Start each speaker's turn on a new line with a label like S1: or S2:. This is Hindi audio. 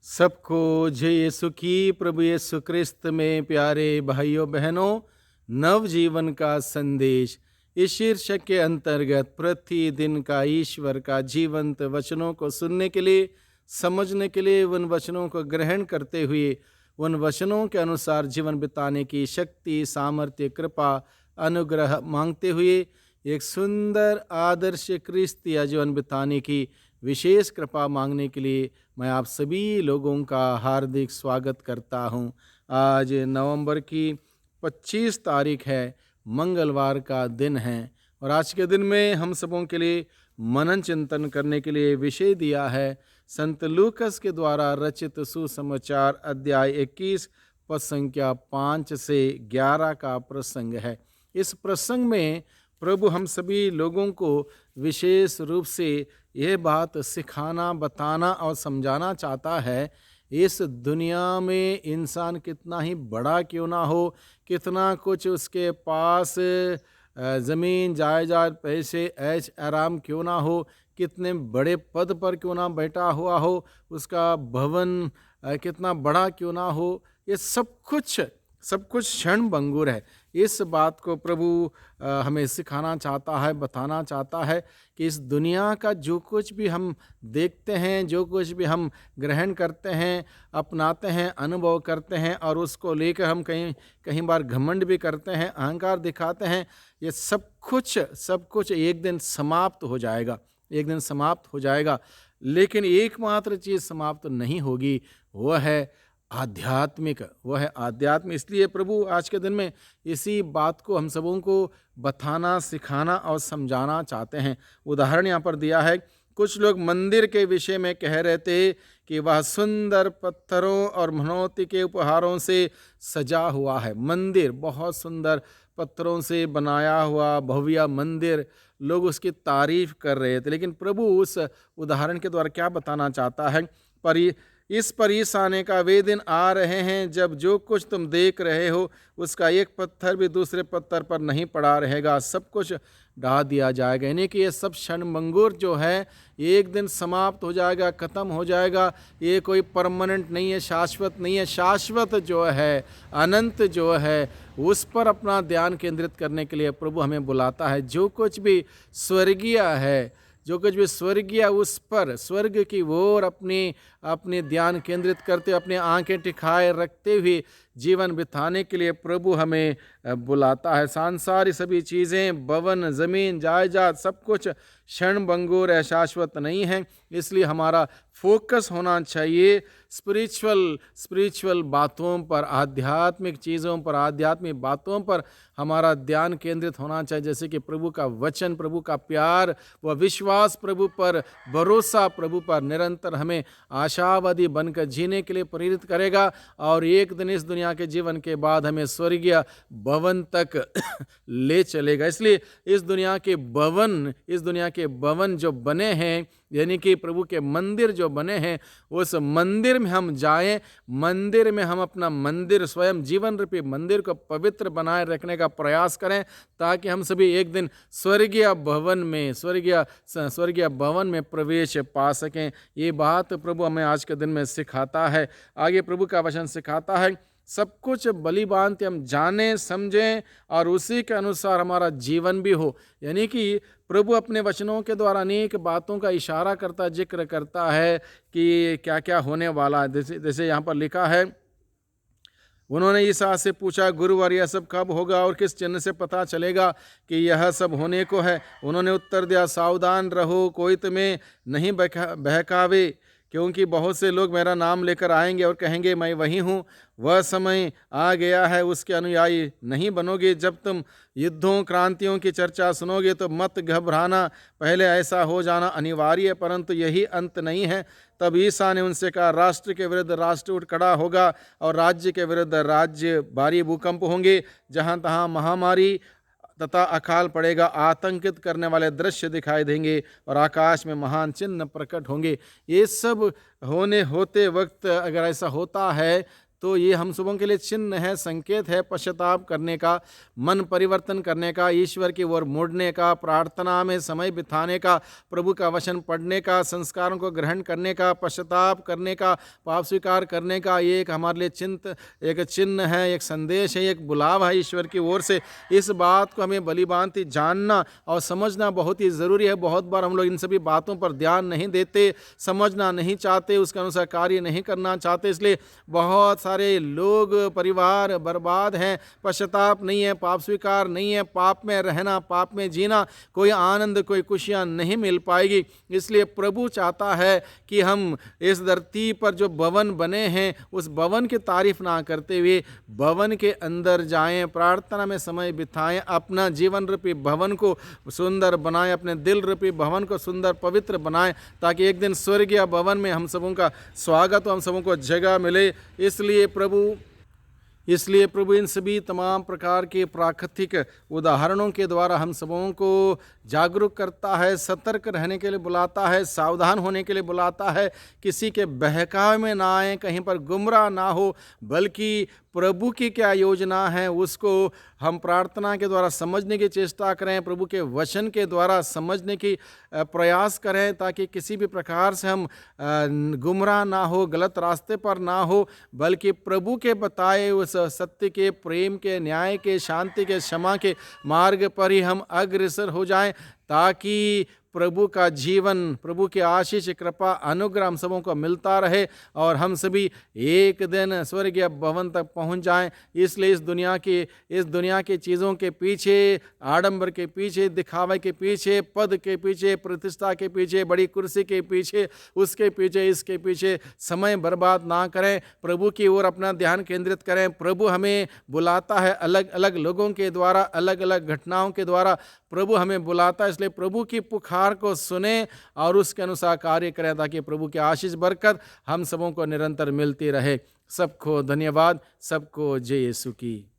S1: सबको जय यीशु की। प्रभु यीशु क्रिस्त में प्यारे भाइयों बहनों, नव जीवन का संदेश इस शीर्षक के अंतर्गत प्रतिदिन का ईश्वर का जीवंत वचनों को सुनने के लिए, समझने के लिए, उन वचनों को ग्रहण करते हुए उन वचनों के अनुसार जीवन बिताने की शक्ति, सामर्थ्य, कृपा, अनुग्रह मांगते हुए एक सुंदर आदर्श क्रिस्तीय जीवन बिताने की विशेष कृपा मांगने के लिए मैं आप सभी लोगों का हार्दिक स्वागत करता हूं। आज नवंबर की 25 तारीख है, मंगलवार का दिन है और आज के दिन में हम सबों के लिए मनन चिंतन करने के लिए विषय दिया है संत लूकस के द्वारा रचित सुसमाचार अध्याय 21 पद संख्या 5 से 11 का प्रसंग है। इस प्रसंग में प्रभु हम सभी लोगों को विशेष रूप से यह बात सिखाना, बताना और समझाना चाहता है। इस दुनिया में इंसान कितना ही बड़ा क्यों ना हो, कितना कुछ उसके पास ज़मीन जायदाद, पैसे, ऐश आराम क्यों ना हो, कितने बड़े पद पर क्यों ना बैठा हुआ हो, उसका भवन कितना बड़ा क्यों ना हो, ये सब कुछ क्षण भंगुर है। इस बात को प्रभु हमें सिखाना चाहता है, बताना चाहता है कि इस दुनिया का जो कुछ भी हम देखते हैं, जो कुछ भी हम ग्रहण करते हैं, अपनाते हैं, अनुभव करते हैं और उसको लेकर हम कहीं बार घमंड भी करते हैं, अहंकार दिखाते हैं, ये सब कुछ एक दिन समाप्त हो जाएगा, एक दिन समाप्त हो जाएगा। लेकिन एकमात्र चीज़ समाप्त नहीं होगी, वह है आध्यात्म। इसलिए प्रभु आज के दिन में इसी बात को हम सबों को बताना, सिखाना और समझाना चाहते हैं। उदाहरण यहाँ पर दिया है। कुछ लोग मंदिर के विषय में कह रहे थे कि वह सुंदर पत्थरों और मनौती के उपहारों से सजा हुआ है। मंदिर बहुत सुंदर पत्थरों से बनाया हुआ भव्य मंदिर, लोग उसकी तारीफ कर रहे थे। लेकिन प्रभु उस उदाहरण के द्वारा क्या बताना चाहता है, इस परीस आने का वे दिन आ रहे हैं जब जो कुछ तुम देख रहे हो उसका एक पत्थर भी दूसरे पत्थर पर नहीं पड़ा रहेगा, सब कुछ ढा दिया जाएगा। यानी कि ये सब क्षणभंगुर जो है एक दिन समाप्त हो जाएगा, ख़त्म हो जाएगा। ये कोई परमानेंट नहीं है, शाश्वत नहीं है। शाश्वत जो है, अनंत जो है, उस पर अपना ध्यान केंद्रित करने के लिए प्रभु हमें बुलाता है। जो कुछ भी स्वर्गीय है, जो कुछ भी स्वर्गीय, उस पर स्वर्ग की ओर अपने ध्यान केंद्रित करते, अपने आंखें टिकाए रखते हुए जीवन बिताने के लिए प्रभु हमें बुलाता है। सांसारिक सभी चीज़ें, भवन, ज़मीन, जायदाद, सब कुछ क्षण भंगुर है, शाश्वत नहीं है। इसलिए हमारा फोकस होना चाहिए स्पिरिचुअल बातों पर, आध्यात्मिक चीज़ों पर, आध्यात्मिक बातों पर हमारा ध्यान केंद्रित होना चाहिए। जैसे कि प्रभु का वचन, प्रभु का प्यार, वह विश्वास प्रभु पर, भरोसा प्रभु पर निरंतर हमें आशावादी बनकर जीने के लिए प्रेरित करेगा और एक दिन इस दुनिया के जीवन के बाद हमें स्वर्गीय भवन तक ले चलेगा। इसलिए इस दुनिया के भवन जो बने हैं, यानी कि प्रभु के मंदिर जो बने हैं, उस मंदिर में हम जाएं, मंदिर में हम अपना मंदिर, स्वयं जीवन रूपी मंदिर को पवित्र बनाए रखने का प्रयास करें, ताकि हम सभी एक दिन स्वर्गीय भवन में प्रवेश पा सकें। ये बात प्रभु हमें आज के दिन में सिखाता है। आगे प्रभु का वचन सिखाता है, सब कुछ भली भांति हम जानें, समझें और उसी के अनुसार हमारा जीवन भी हो। यानी कि प्रभु अपने वचनों के द्वारा अनेक बातों का इशारा करता, जिक्र करता है कि क्या क्या होने वाला है। जैसे यहाँ पर लिखा है, उन्होंने ईसा से पूछा, गुरुवर यह सब कब होगा और किस चिन्ह से पता चलेगा कि यह सब होने को है? उन्होंने उत्तर दिया, सावधान रहो, कोई तुम्हें नहीं बहकावे, क्योंकि बहुत से लोग मेरा नाम लेकर आएंगे और कहेंगे मैं वही हूँ। वह समय आ गया है, उसके अनुयायी नहीं बनोगे। जब तुम युद्धों, क्रांतियों की चर्चा सुनोगे तो मत घबराना, पहले ऐसा हो जाना अनिवार्य है, परंतु यही अंत नहीं है। तब ईसा ने उनसे कहा, राष्ट्र के विरुद्ध राष्ट्र उठ खड़ा होगा और राज्य के विरुद्ध राज्य, भारी भूकंप होंगे, जहाँ तहाँ महामारी तथा अकाल पड़ेगा, आतंकित करने वाले दृश्य दिखाई देंगे और आकाश में महान चिन्ह प्रकट होंगे। ये सब होते वक्त अगर ऐसा होता है तो ये हम सबों के लिए चिन्ह है, संकेत है पश्चाताप करने का, मन परिवर्तन करने का, ईश्वर की ओर मुड़ने का, प्रार्थना में समय बिताने का, प्रभु का वचन पढ़ने का, संस्कारों को ग्रहण करने का, पश्चाताप करने का, पाप स्वीकार करने का। ये एक हमारे लिए एक चिन्ह है, एक संदेश है, एक बुलावा है ईश्वर की ओर से। इस बात को हमें भलीभांति जानना और समझना बहुत ही ज़रूरी है। बहुत बार हम लोग इन सभी बातों पर ध्यान नहीं देते, समझना नहीं चाहते, उसके अनुसार कार्य नहीं करना चाहते, इसलिए बहुत सारे लोग, परिवार बर्बाद हैं। पश्चाताप नहीं है, पाप स्वीकार नहीं है, पाप में रहना, पाप में जीना, कोई आनंद, कोई खुशियाँ नहीं मिल पाएगी। इसलिए प्रभु चाहता है कि हम इस धरती पर जो भवन बने हैं उस भवन की तारीफ ना करते हुए भवन के अंदर जाएं, प्रार्थना में समय बिताएं, अपना जीवन रूपी भवन को सुंदर बनाएं, अपने दिल रूपी भवन को सुंदर पवित्र बनाएं, ताकि एक दिन स्वर्गीय भवन में हम सबों का स्वागत हो, हम सबों को जगह मिले। इसलिए प्रभु इन सभी तमाम प्रकार के प्राकृतिक उदाहरणों के द्वारा हम सबों को जागरूक करता है, सतर्क रहने के लिए बुलाता है, सावधान होने के लिए बुलाता है, किसी के बहकावे में ना आए, कहीं पर गुमराह ना हो, बल्कि प्रभु की क्या योजना है उसको हम प्रार्थना के द्वारा समझने की चेष्टा करें, प्रभु के वचन के द्वारा समझने की प्रयास करें, ताकि किसी भी प्रकार से हम गुमराह ना हो, गलत रास्ते पर ना हो, बल्कि प्रभु के बताए उस सत्य के, प्रेम के, न्याय के, शांति के, क्षमा के मार्ग पर ही हम अग्रसर हो जाएं, ताकि प्रभु का जीवन, प्रभु की आशीष, कृपा, अनुग्रह हम सबों को मिलता रहे और हम सभी एक दिन स्वर्गीय भवन तक पहुंच जाएं। इसलिए इस दुनिया की चीज़ों के पीछे, आडंबर के पीछे, दिखावे के पीछे, पद के पीछे, प्रतिष्ठा के पीछे, बड़ी कुर्सी के पीछे, उसके पीछे, इसके पीछे समय बर्बाद ना करें, प्रभु की ओर अपना ध्यान केंद्रित करें। प्रभु हमें बुलाता है अलग अलग लोगों के द्वारा, अलग अलग घटनाओं के द्वारा प्रभु हमें बुलाता है। इसलिए प्रभु की पुकार को सुने और उसके अनुसार कार्य करें, ताकि प्रभु की आशीष बरकत हम सबों को निरंतर मिलती रहे। सबको धन्यवाद, सबको जय यीशु की।